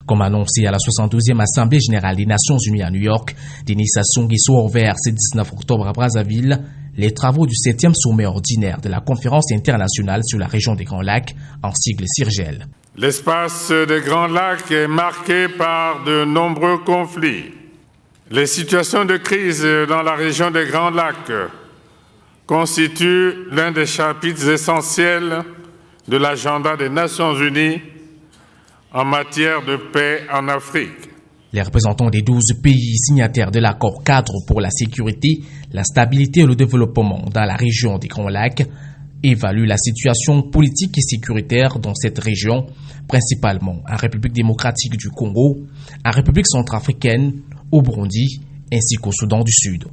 Comme annoncé à la 72e Assemblée générale des Nations unies à New York, Denis Sassou Nguesso a ouvert ce 19 octobre à Brazzaville les travaux du 7e sommet ordinaire de la Conférence internationale sur la région des Grands Lacs, en sigle CIRGL. L'espace des Grands Lacs est marqué par de nombreux conflits. Les situations de crise dans la région des Grands Lacs constituent l'un des chapitres essentiels de l'agenda des Nations unies en matière de paix en Afrique. Les représentants des 12 pays signataires de l'accord cadre pour la sécurité, la stabilité et le développement dans la région des Grands Lacs évaluent la situation politique et sécuritaire dans cette région, principalement en République démocratique du Congo, en République centrafricaine, au Burundi ainsi qu'au Soudan du Sud.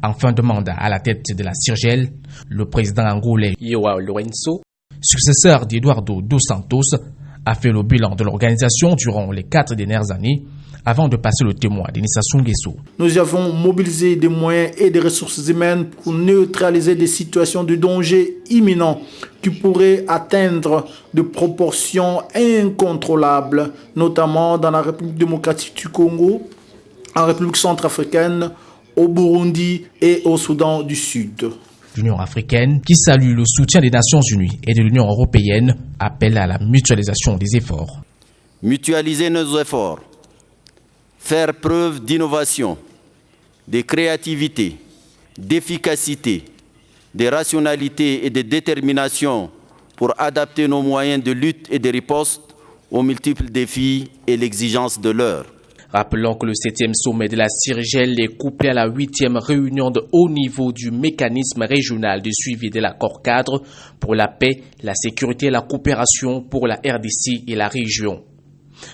En fin de mandat à la tête de la CIRGL, le président angolais João Lourenço, successeur d'Eduardo dos Santos, a fait le bilan de l'organisation durant les 4 dernières années avant de passer le témoin à Denis Sassou Nguesso. Nous avons mobilisé des moyens et des ressources humaines pour neutraliser des situations de danger imminent qui pourraient atteindre des proportions incontrôlables, notamment dans la République démocratique du Congo, en République centrafricaine, au Burundi et au Soudan du Sud. L'Union africaine, qui salue le soutien des Nations unies et de l'Union européenne, appelle à la mutualisation des efforts. Mutualiser nos efforts, faire preuve d'innovation, de créativité, d'efficacité, de rationalité et de détermination pour adapter nos moyens de lutte et de riposte aux multiples défis et l'exigence de l'heure. Rappelons que le 7e sommet de la CIRGL est couplé à la 8e réunion de haut niveau du mécanisme régional de suivi de l'accord cadre pour la paix, la sécurité et la coopération pour la RDC et la région.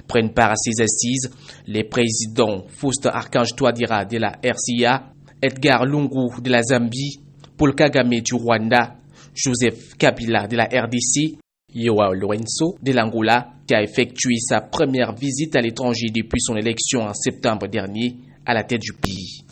Prennent part à ces assises les présidents Faustin Archange Touadéra de la RCA, Edgar Lungu de la Zambie, Paul Kagame du Rwanda, Joseph Kabila de la RDC, João Lourenço de l'Angola, qui a effectué sa première visite à l'étranger depuis son élection en septembre dernier à la tête du pays.